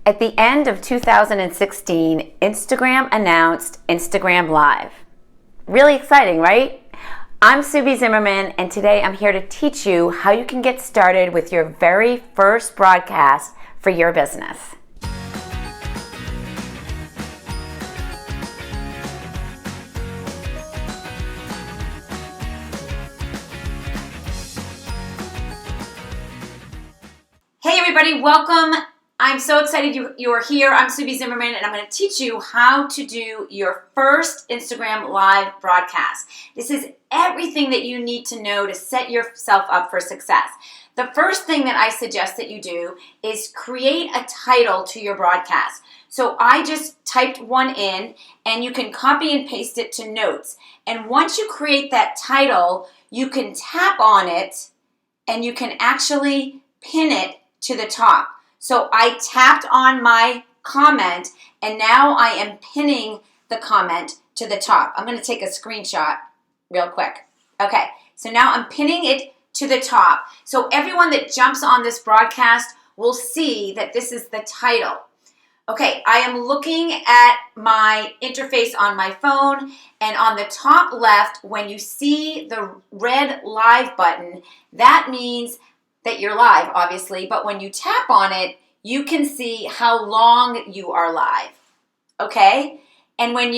At the end of 2016, Instagram announced Instagram Live. Really exciting, right? I'm Subi Zimmerman, and today I'm here to teach you how you can get started with your very first broadcast for your business. Hey everybody, welcome. I'm so excited you are here. I'm Subi Zimmerman, and I'm going to teach you how to do your first Instagram Live broadcast. This is everything that you need to know to set yourself up for success. The first thing that I suggest that you do is create a title to your broadcast. So I just typed one in, and you can copy and paste it to notes. And once you create that title, you can tap on it, and you can actually pin it to the top. So I tapped on my comment, and now I am pinning the comment to the top. I'm going to take a screenshot real quick. Okay, so now I'm pinning it to the top. So everyone that jumps on this broadcast will see that this is the title. Okay, I am looking at my interface on my phone, and on the top left, when you see the red live button, that means that you're live, obviously, but when you tap on it, you can see how long you are live, okay? And when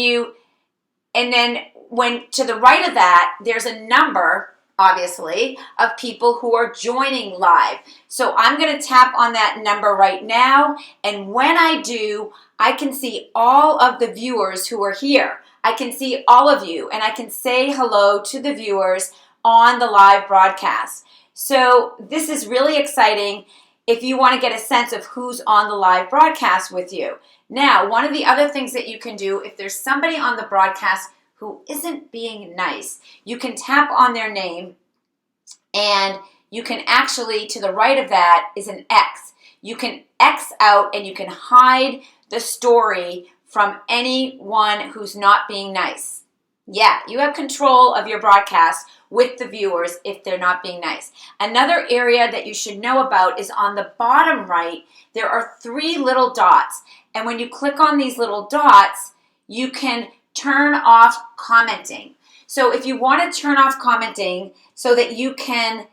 to the right of that, there's a number, obviously, of people who are joining live. So I'm gonna tap on that number right now, and when I do, I can see all of the viewers who are here. I can see all of you, and I can say hello to the viewers on the live broadcast. So this is really exciting if you want to get a sense of who's on the live broadcast with you. Now, one of the other things that you can do, if there's somebody on the broadcast who isn't being nice, you can tap on their name, and you can actually, to the right of that is an X. You can X out, and you can hide the story from anyone who's not being nice. Yeah, you have control of your broadcast with the viewers if they're not being nice. Another area that you should know about is on the bottom right, there are 3 little dots. And when you click on these little dots, you can turn off commenting. So if you want to turn off commenting so that you can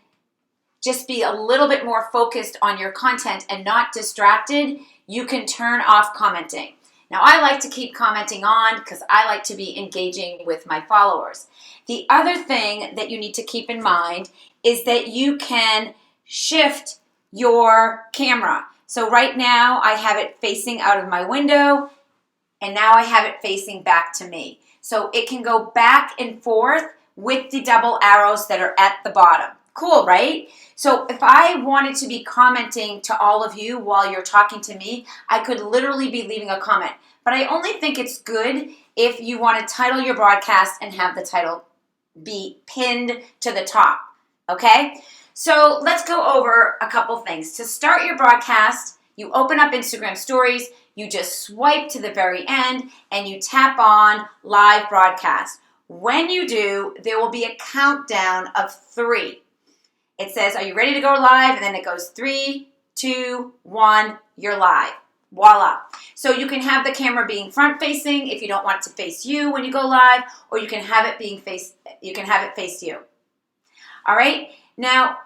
just be a little bit more focused on your content and not distracted, you can turn off commenting. Now, I like to keep commenting on because I like to be engaging with my followers. The other thing that you need to keep in mind is that you can shift your camera. So right now, I have it facing out of my window, and now I have it facing back to me. So it can go back and forth with the double arrows that are at the bottom. Cool, right? So if I wanted to be commenting to all of you while you're talking to me, I could literally be leaving a comment. But I only think it's good if you want to title your broadcast and have the title be pinned to the top, okay? So let's go over a couple things. To start your broadcast, you open up Instagram Stories, you just swipe to the very end, and you tap on Live Broadcast. When you do, there will be a countdown of 3. It says, are you ready to go live? And then it goes 3, 2, 1, you're live. Voila. So you can have the camera being front facing if you don't want it to face you when you go live, or you can have it face you. All right? Now,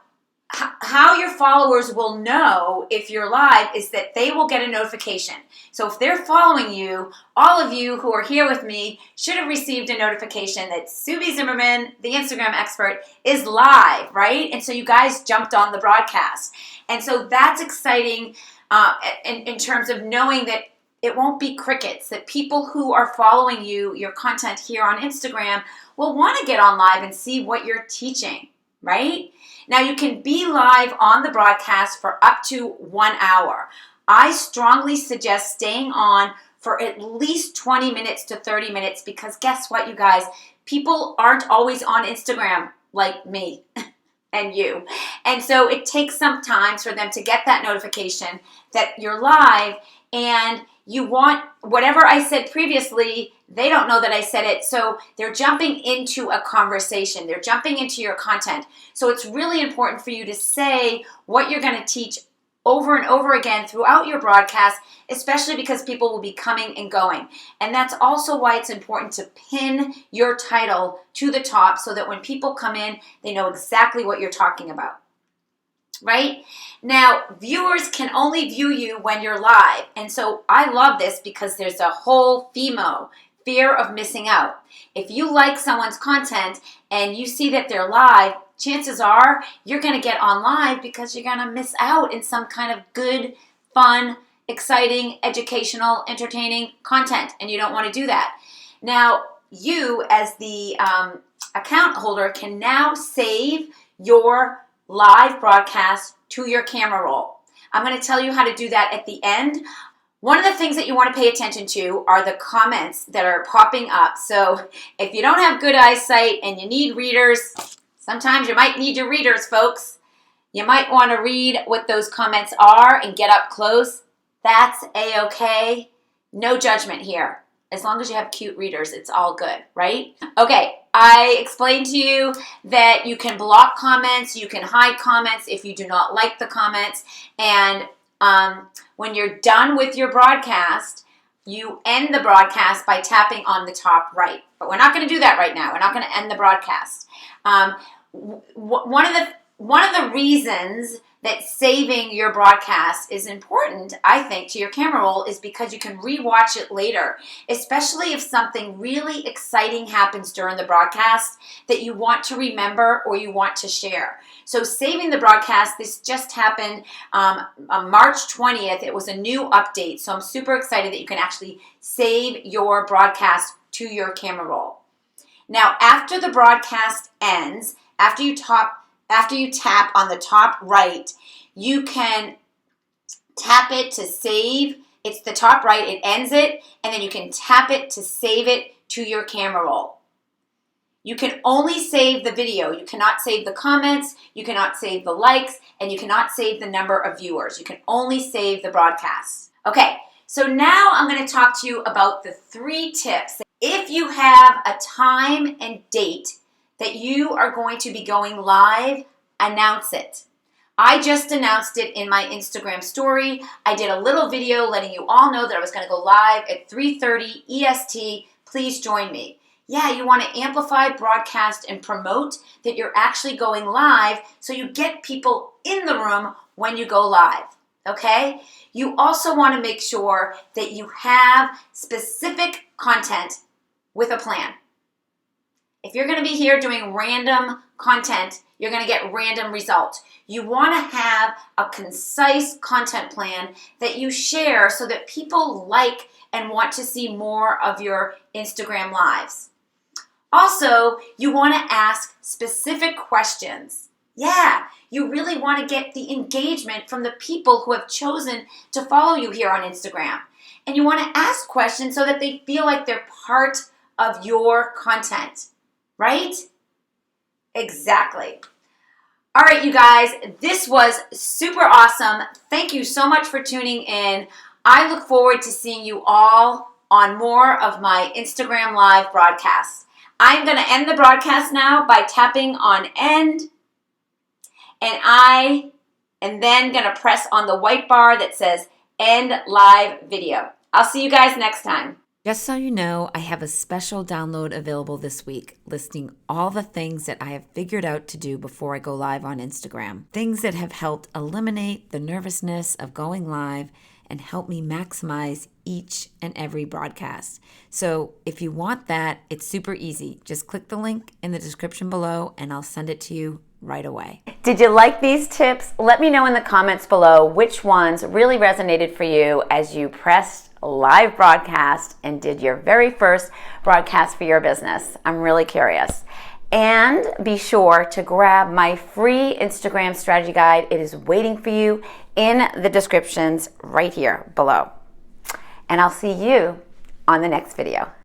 how your followers will know if you're live is that they will get a notification. So if they're following you, all of you who are here with me should have received a notification that Subi Zimmerman, the Instagram expert, is live, right? And so you guys jumped on the broadcast. And so that's exciting in terms of knowing that it won't be crickets, that people who are following you, your content here on Instagram, will want to get on live and see what you're teaching, right? Now, you can be live on the broadcast for up to 1 hour. I strongly suggest staying on for at least 20 minutes to 30 minutes because guess what, you guys? People aren't always on Instagram like me and you. And so it takes some time for them to get that notification that you're live, and you want whatever I said previously, they don't know that I said it, so they're jumping into a conversation. They're jumping into your content. So it's really important for you to say what you're going to teach over and over again throughout your broadcast, especially because people will be coming and going. And that's also why it's important to pin your title to the top so that when people come in, they know exactly what you're talking about. Right? Now, viewers can only view you when you're live. And so I love this because there's a whole FOMO, fear of missing out. If you like someone's content and you see that they're live, chances are you're going to get on live because you're going to miss out in some kind of good, fun, exciting, educational, entertaining content. And you don't want to do that. Now, you as the account holder can now save your live broadcast to your camera roll. I'm going to tell you how to do that at the end. One of the things that you want to pay attention to are the comments that are popping up. So if you don't have good eyesight and you need readers, sometimes you might need your readers, folks. You might want to read what those comments are and get up close. That's A-okay. No judgment here. As long as you have cute readers, it's all good, right? Okay, I explained to you that you can block comments, you can hide comments if you do not like the comments, and when you're done with your broadcast, you end the broadcast by tapping on the top right. But we're not going to do that right now. We're not going to end the broadcast. One of the reasons that saving your broadcast is important, I think, to your camera roll is because you can rewatch it later, especially if something really exciting happens during the broadcast that you want to remember or you want to share. So saving the broadcast, this just happened on March 20th. It was a new update, so I'm super excited that you can actually save your broadcast to your camera roll. Now, after the broadcast ends, after you tap on the top right, you can tap it to save. It's the top right, it ends it, and then you can tap it to save it to your camera roll. You can only save the video. You cannot save the comments, you cannot save the likes, and you cannot save the number of viewers. You can only save the broadcast. Okay, so now I'm going to talk to you about the 3 tips. If you have a time and date that you are going to be going live, announce it. I just announced it in my Instagram story. I did a little video letting you all know that I was going to go live at 3:30 EST. Please join me. Yeah, you want to amplify, broadcast, and promote that you're actually going live so you get people in the room when you go live, okay? You also want to make sure that you have specific content with a plan. If you're going to be here doing random content, you're going to get random results. You want to have a concise content plan that you share so that people like and want to see more of your Instagram lives. Also, you want to ask specific questions. Yeah, you really want to get the engagement from the people who have chosen to follow you here on Instagram. And you want to ask questions so that they feel like they're part of your content. Right? Exactly. All right, you guys, this was super awesome. Thank you so much for tuning in. I look forward to seeing you all on more of my Instagram Live broadcasts. I'm going to end the broadcast now by tapping on end, and then going to press on the white bar that says end live video. I'll see you guys next time. Just so you know, I have a special download available this week listing all the things that I have figured out to do before I go live on Instagram. Things that have helped eliminate the nervousness of going live and help me maximize each and every broadcast. So if you want that, it's super easy. Just click the link in the description below and I'll send it to you right away. Did you like these tips? Let me know in the comments below which ones really resonated for you as you pressed live broadcast and did your very first broadcast for your business. I'm really curious. And be sure to grab my free Instagram strategy guide. It is waiting for you in the descriptions right here below. And I'll see you on the next video.